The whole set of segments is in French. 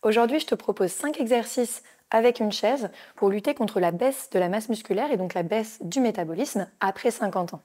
Aujourd'hui, je te propose 5 exercices avec une chaise pour lutter contre la baisse de la masse musculaire et donc la baisse du métabolisme après 50 ans.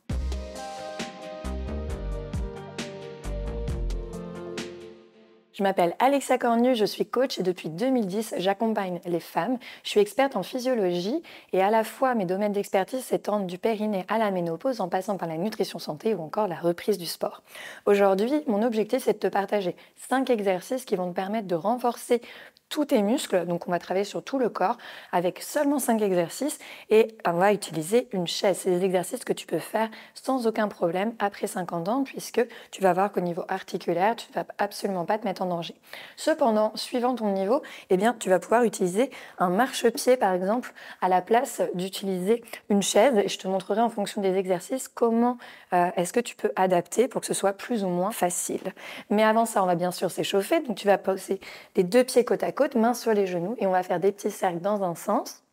Je m'appelle Alexia Cornu, je suis coach et depuis 2010, j'accompagne les femmes. Je suis experte en physiologie et à la fois mes domaines d'expertise s'étendent du périnée à la ménopause en passant par la nutrition santé ou encore la reprise du sport. Aujourd'hui, mon objectif c'est de te partager 5 exercices qui vont te permettre de renforcer tous tes muscles. Donc on va travailler sur tout le corps avec seulement 5 exercices et on va utiliser une chaise. C'est des exercices que tu peux faire sans aucun problème après 50 ans puisque tu vas voir qu'au niveau articulaire, tu ne vas absolument pas te mettre en danger. Cependant, suivant ton niveau, eh bien, tu vas pouvoir utiliser un marchepied par exemple à la place d'utiliser une chaise et je te montrerai en fonction des exercices comment est-ce que tu peux adapter pour que ce soit plus ou moins facile. Mais avant ça, on va bien sûr s'échauffer. Donc tu vas poser les deux pieds côte à côte, mains sur les genoux et on va faire des petits cercles dans un sens.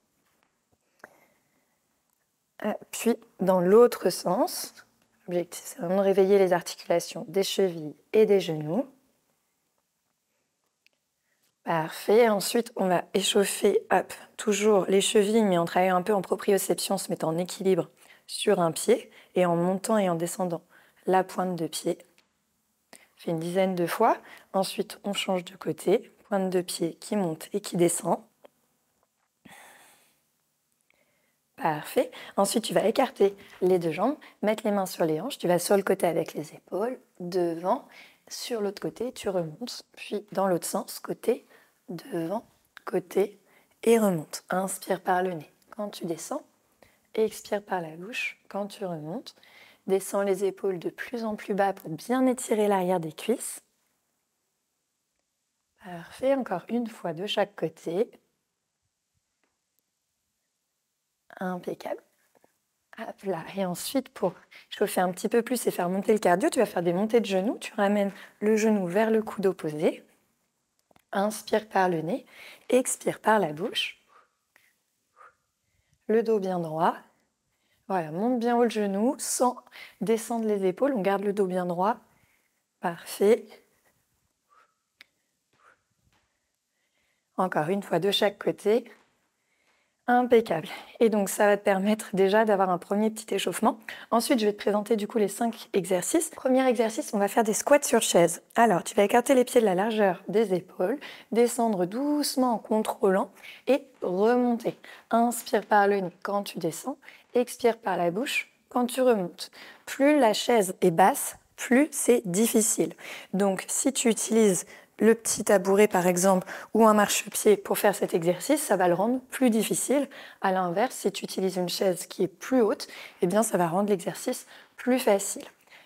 Puis dans l'autre sens. L'objectif, c'est vraiment de réveiller les articulations des chevilles et des genoux. Parfait. Ensuite, on va échauffer, toujours les chevilles, mais en travaillant un peu en proprioception, se mettant en équilibre sur un pied et en montant et en descendant la pointe de pied. On fait une dizaine de fois. Ensuite, on change de côté. Pointe de pied qui monte et qui descend. Parfait. Ensuite, tu vas écarter les deux jambes, mettre les mains sur les hanches. Tu vas sur le côté avec les épaules, devant. Sur l'autre côté, tu remontes. Puis dans l'autre sens, côté, devant, côté et remonte. Inspire par le nez quand tu descends. Expire par la bouche quand tu remontes. Descends les épaules de plus en plus bas pour bien étirer l'arrière des cuisses. Parfait. Encore une fois de chaque côté. Impeccable. Hop là. Et ensuite, pour chauffer un petit peu plus et faire monter le cardio, tu vas faire des montées de genoux. Tu ramènes le genou vers le coude opposé. Inspire par le nez. Expire par la bouche. Le dos bien droit. Voilà, monte bien haut le genou sans descendre les épaules. On garde le dos bien droit. Parfait. Encore une fois de chaque côté. Impeccable. Et donc, ça va te permettre déjà d'avoir un premier petit échauffement. Ensuite, je vais te présenter du coup les 5 exercices. Premier exercice, on va faire des squats sur chaise. Alors, tu vas écarter les pieds de la largeur des épaules, descendre doucement en contrôlant et remonter. Inspire par le nez quand tu descends, expire par la bouche quand tu remontes. Plus la chaise est basse, plus c'est difficile. Donc, si tu utilises le petit tabouret par exemple ou un marchepied pour faire cet exercice, ça va le rendre plus difficile. À l'inverse, si tu utilises une chaise qui est plus haute, eh bien ça va rendre l'exercice plus facile.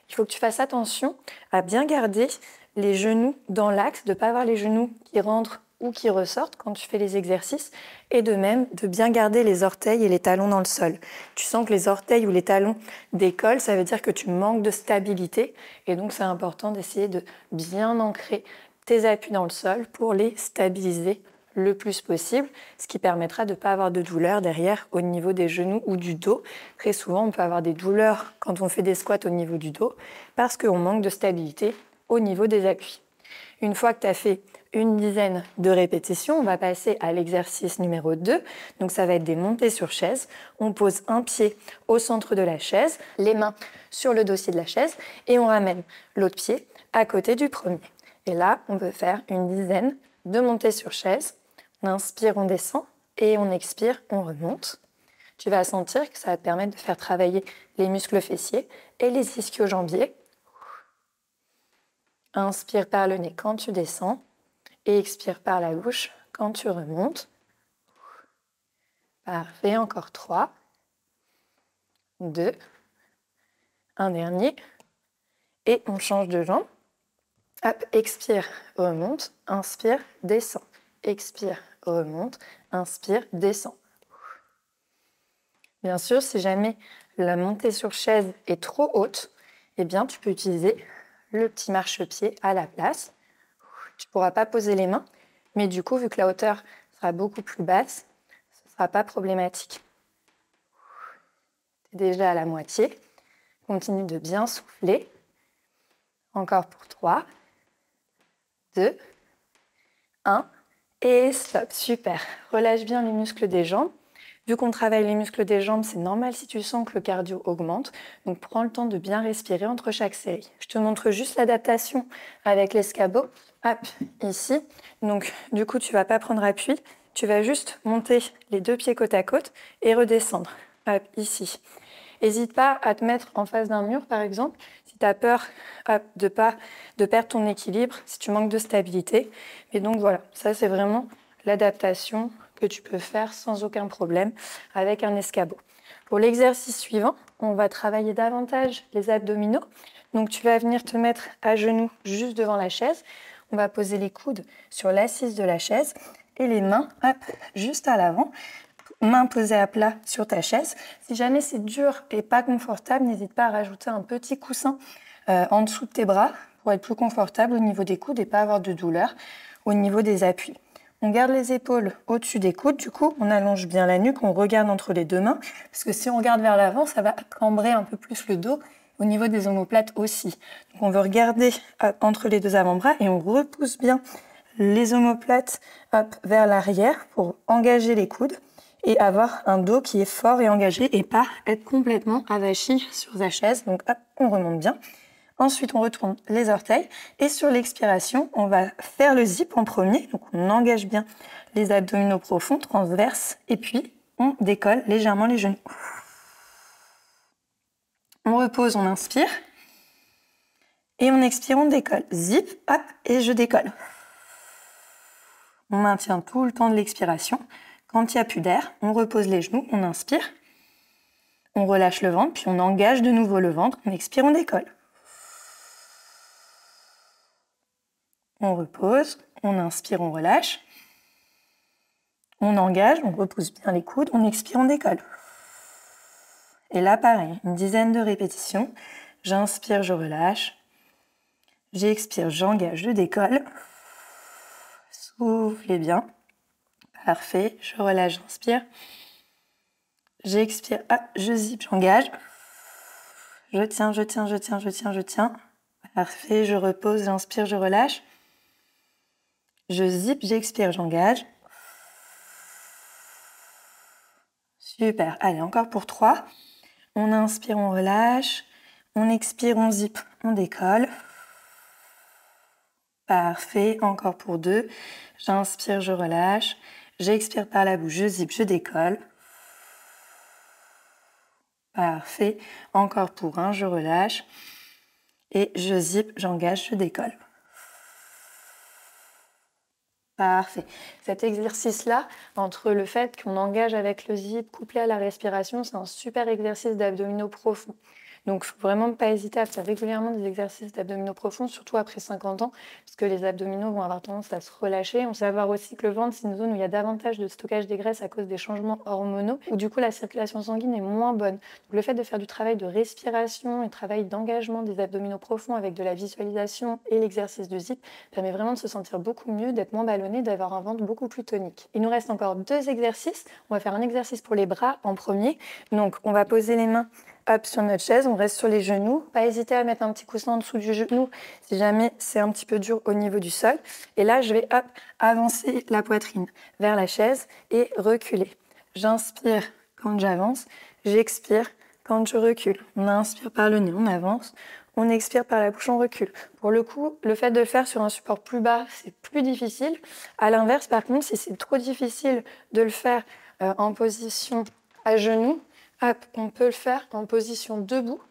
Il faut que tu fasses attention à bien garder les genoux dans l'axe, de ne pas avoir les genoux qui rentrent ou qui ressortent quand tu fais les exercices, et de même de bien garder les orteils et les talons dans le sol. Tu sens que les orteils ou les talons décollent, ça veut dire que tu manques de stabilité, et donc c'est important d'essayer de bien ancrer tes appuis dans le sol pour les stabiliser le plus possible, ce qui permettra de ne pas avoir de douleur derrière au niveau des genoux ou du dos. Très souvent, on peut avoir des douleurs quand on fait des squats au niveau du dos parce qu'on manque de stabilité au niveau des appuis. Une fois que tu as fait une dizaine de répétitions, on va passer à l'exercice numéro 2. Donc ça va être des montées sur chaise. On pose un pied au centre de la chaise, les mains sur le dossier de la chaise et on ramène l'autre pied à côté du premier. Et là, on peut faire une dizaine de montées sur chaise. On inspire, on descend et on expire, on remonte. Tu vas sentir que ça va te permettre de faire travailler les muscles fessiers et les ischio-jambiers. Inspire par le nez quand tu descends et expire par la bouche quand tu remontes. Parfait, encore 3, 2, un dernier. Et on change de jambe. Hop, expire, remonte, inspire, descend. Expire, remonte, inspire, descend. Bien sûr, si jamais la montée sur chaise est trop haute, eh bien, tu peux utiliser le petit marchepied à la place. Tu ne pourras pas poser les mains, mais du coup, vu que la hauteur sera beaucoup plus basse, ce ne sera pas problématique. Tu es déjà à la moitié. Continue de bien souffler. Encore pour 3, 2, 1. Et stop, super. Relâche bien les muscles des jambes. Vu qu'on travaille les muscles des jambes, c'est normal si tu sens que le cardio augmente. Donc prends le temps de bien respirer entre chaque série. Je te montre juste l'adaptation avec l'escabeau. Hop, ici. Donc du coup, tu vas pas prendre appui. Tu vas juste monter les deux pieds côte à côte et redescendre. Hop, ici. N'hésite pas à te mettre en face d'un mur, par exemple, si tu as peur de perdre ton équilibre, si tu manques de stabilité. Et donc voilà, ça c'est vraiment l'adaptation que tu peux faire sans aucun problème avec un escabeau. Pour l'exercice suivant, on va travailler davantage les abdominaux. Donc tu vas venir te mettre à genoux juste devant la chaise. On va poser les coudes sur l'assise de la chaise et les mains juste à l'avant. Mains posées à plat sur ta chaise. Si jamais c'est dur et pas confortable, n'hésite pas à rajouter un petit coussin en dessous de tes bras pour être plus confortable au niveau des coudes et pas avoir de douleur au niveau des appuis. On garde les épaules au-dessus des coudes, du coup on allonge bien la nuque, on regarde entre les deux mains, parce que si on regarde vers l'avant, ça va cambrer un peu plus le dos, au niveau des omoplates aussi. Donc on veut regarder entre les deux avant-bras et on repousse bien les omoplates vers l'arrière pour engager les coudes et avoir un dos qui est fort et engagé et pas être complètement avachi sur sa chaise. Donc hop, on remonte bien. Ensuite, on retourne les orteils et sur l'expiration, on va faire le zip en premier. Donc on engage bien les abdominaux profonds, transverses et puis on décolle légèrement les genoux. On repose, on inspire et on expire, on décolle. Zip, hop, et je décolle. On maintient tout le temps de l'expiration. Quand il n'y a plus d'air, on repose les genoux, on inspire, on relâche le ventre, puis on engage de nouveau le ventre, on expire, on décolle. On repose, on inspire, on relâche, on engage, on repousse bien les coudes, on expire, on décolle. Et là, pareil, une dizaine de répétitions. J'inspire, je relâche, j'expire, j'engage, je décolle. Soufflez bien. Parfait, je relâche, j'inspire. J'expire, je zip, j'engage. Je tiens, je tiens, je tiens, je tiens, je tiens. Parfait, je repose, j'inspire, je relâche. Je zip, j'expire, j'engage. Super, allez, encore pour 3. On inspire, on relâche. On expire, on zip, on décolle. Parfait, encore pour 2. J'inspire, je relâche. J'expire par la bouche, je zip, je décolle. Parfait. Encore pour 1, je relâche. Et je zip, j'engage, je décolle. Parfait. Cet exercice-là, entre le fait qu'on engage avec le zip couplé à la respiration, c'est un super exercice d'abdominaux profonds. Donc, il ne faut vraiment pas hésiter à faire régulièrement des exercices d'abdominaux profonds, surtout après 50 ans, parce que les abdominaux vont avoir tendance à se relâcher. On sait savoir aussi que le ventre, c'est une zone où il y a davantage de stockage des graisses à cause des changements hormonaux, où du coup la circulation sanguine est moins bonne. Donc, le fait de faire du travail de respiration et travail d'engagement des abdominaux profonds avec de la visualisation et l'exercice de zip permet vraiment de se sentir beaucoup mieux, d'être moins ballonné, d'avoir un ventre beaucoup plus tonique. Il nous reste encore 2 exercices. On va faire un exercice pour les bras en premier. Donc, on va poser les mains sur notre chaise, on reste sur les genoux. Pas hésiter à mettre un petit coussin en dessous du genou si jamais c'est un petit peu dur au niveau du sol. Et là, je vais avancer la poitrine vers la chaise et reculer. J'inspire quand j'avance, j'expire quand je recule. On inspire par le nez, on avance. On expire par la bouche, on recule. Pour le coup, le fait de le faire sur un support plus bas, c'est plus difficile. À l'inverse, par contre, si c'est trop difficile de le faire en position à genoux, on peut le faire en position debout.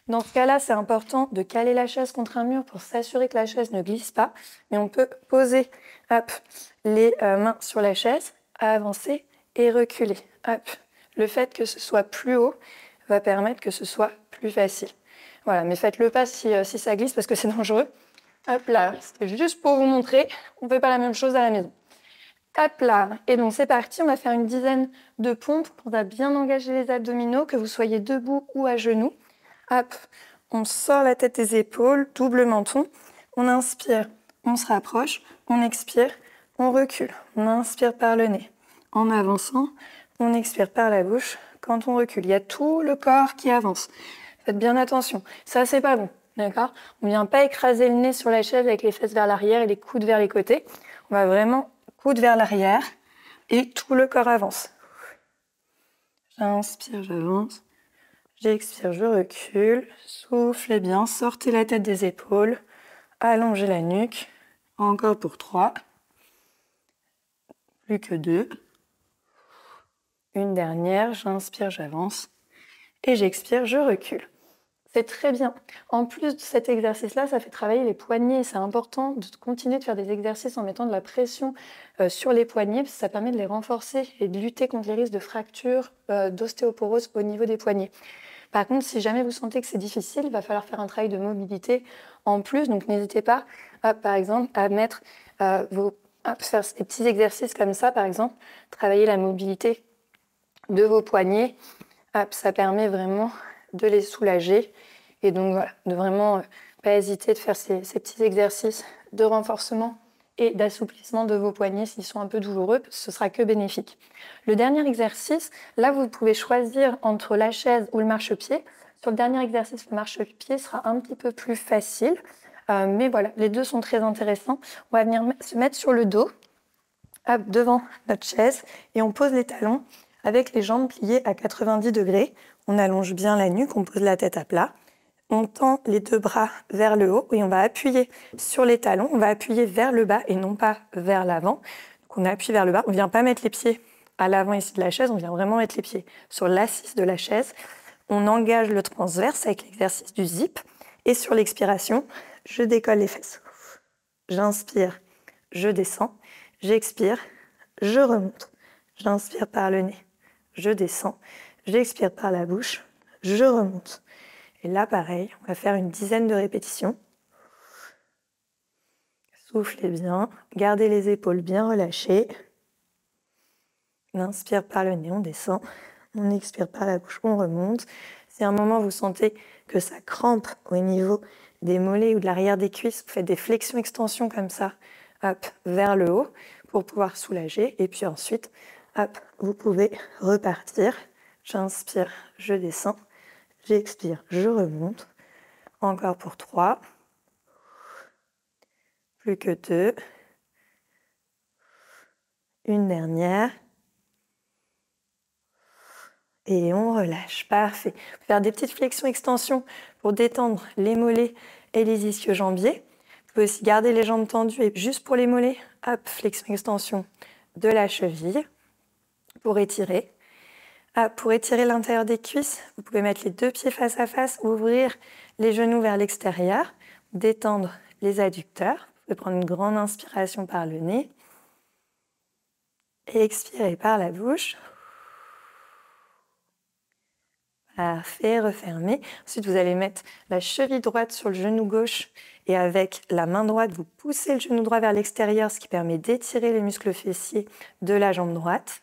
Dans ce cas-là, c'est important de caler la chaise contre un mur pour s'assurer que la chaise ne glisse pas. Mais on peut poser les mains sur la chaise, avancer et reculer. Le fait que ce soit plus haut va permettre que ce soit plus facile. Voilà, mais faites-le pas si ça glisse parce que c'est dangereux. Hop là, c'était juste pour vous montrer. On ne fait pas la même chose à la maison. Hop là, et donc c'est parti, on va faire une dizaine de pompes pour bien engager les abdominaux, que vous soyez debout ou à genoux. Hop, on sort la tête des épaules, double menton. On inspire, on se rapproche, on expire, on recule. On inspire par le nez. En avançant, on expire par la bouche quand on recule. Il y a tout le corps qui avance. Faites bien attention, ça c'est pas bon, d'accord? On ne vient pas écraser le nez sur la chaise avec les fesses vers l'arrière et les coudes vers les côtés. On va vraiment coude vers l'arrière et tout le corps avance. J'inspire, j'avance. J'expire, je recule. Soufflez bien, sortez la tête des épaules. Allongez la nuque. Encore pour 3. Plus que 2. Une dernière, j'inspire, j'avance. Et j'expire, je recule. C'est très bien. En plus de cet exercice-là, ça fait travailler les poignets. C'est important de continuer de faire des exercices en mettant de la pression sur les poignets, parce que ça permet de les renforcer et de lutter contre les risques de fractures, d'ostéoporose au niveau des poignets. Par contre, si jamais vous sentez que c'est difficile, il va falloir faire un travail de mobilité en plus. Donc n'hésitez pas, par exemple, à mettre faire des petits exercices comme ça, par exemple, travailler la mobilité de vos poignets. Ça permet vraiment de les soulager. Et donc voilà, de vraiment pas hésiter de faire ces petits exercices de renforcement et d'assouplissement de vos poignets s'ils sont un peu douloureux, ce sera que bénéfique. Le dernier exercice, là vous pouvez choisir entre la chaise ou le marchepied. Sur le dernier exercice, le marchepied sera un petit peu plus facile, mais voilà, les deux sont très intéressants. On va venir se mettre sur le dos, devant notre chaise, et on pose les talons avec les jambes pliées à 90 degrés. On allonge bien la nuque, on pose la tête à plat. On tend les deux bras vers le haut et on va appuyer sur les talons. On va appuyer vers le bas et non pas vers l'avant. Donc on appuie vers le bas. On ne vient pas mettre les pieds à l'avant ici de la chaise. On vient vraiment mettre les pieds sur l'assise de la chaise. On engage le transverse avec l'exercice du zip. Et sur l'expiration, je décolle les fesses. J'inspire, je descends. J'expire, je remonte. J'inspire par le nez, je descends. J'expire par la bouche, je remonte. Et là, pareil, on va faire une dizaine de répétitions. Soufflez bien, gardez les épaules bien relâchées. On inspire par le nez, on descend. On expire par la bouche, on remonte. Si à un moment vous sentez que ça crampe au niveau des mollets ou de l'arrière des cuisses, vous faites des flexions-extensions comme ça, hop, vers le haut pour pouvoir soulager. Et puis ensuite, hop, vous pouvez repartir. J'inspire, je descends. J'expire, je remonte. Encore pour 3. Plus que 2. Une dernière. Et on relâche. Parfait. Faire des petites flexions-extensions pour détendre les mollets et les ischio-jambiers. Vous pouvez aussi garder les jambes tendues et juste pour les mollets, hop, flexion-extension de la cheville pour étirer. Pour étirer l'intérieur des cuisses, vous pouvez mettre les deux pieds face à face, ouvrir les genoux vers l'extérieur, détendre les adducteurs. Vous pouvez prendre une grande inspiration par le nez et expirer par la bouche. Parfait, refermez. Ensuite, vous allez mettre la cheville droite sur le genou gauche et avec la main droite, vous poussez le genou droit vers l'extérieur, ce qui permet d'étirer les muscles fessiers de la jambe droite.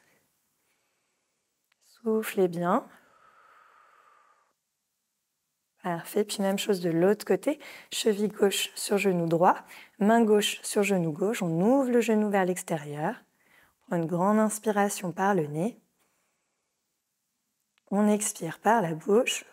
Soufflez bien. Parfait. Puis même chose de l'autre côté. Cheville gauche sur genou droit. Main gauche sur genou gauche. On ouvre le genou vers l'extérieur. On prend une grande inspiration par le nez. On expire par la bouche.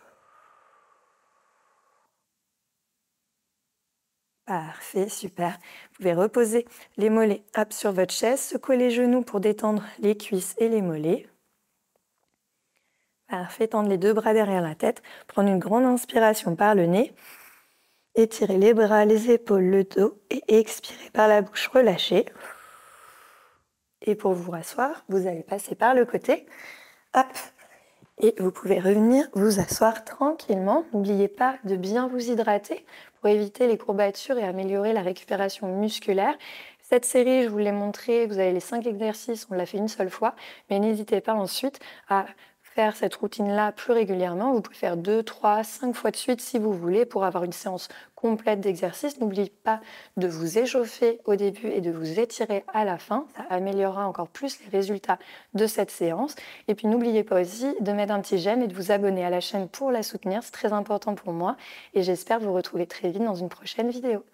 Parfait, super. Vous pouvez reposer les mollets hop, sur votre chaise. Secouer les genoux pour détendre les cuisses et les mollets. Parfait, tendre les deux bras derrière la tête, prendre une grande inspiration par le nez, étirer les bras, les épaules, le dos et expirer par la bouche, relâchez. Et pour vous rasseoir, vous allez passer par le côté, hop, et vous pouvez revenir vous asseoir tranquillement. N'oubliez pas de bien vous hydrater pour éviter les courbatures et améliorer la récupération musculaire. Cette série, je vous l'ai montré, vous avez les 5 exercices, on l'a fait une seule fois, mais n'hésitez pas ensuite à faire cette routine-là plus régulièrement. Vous pouvez faire 2, 3, 5 fois de suite si vous voulez pour avoir une séance complète d'exercice. N'oubliez pas de vous échauffer au début et de vous étirer à la fin. Ça améliorera encore plus les résultats de cette séance. Et puis n'oubliez pas aussi de mettre un petit j'aime et de vous abonner à la chaîne pour la soutenir. C'est très important pour moi et j'espère vous retrouver très vite dans une prochaine vidéo.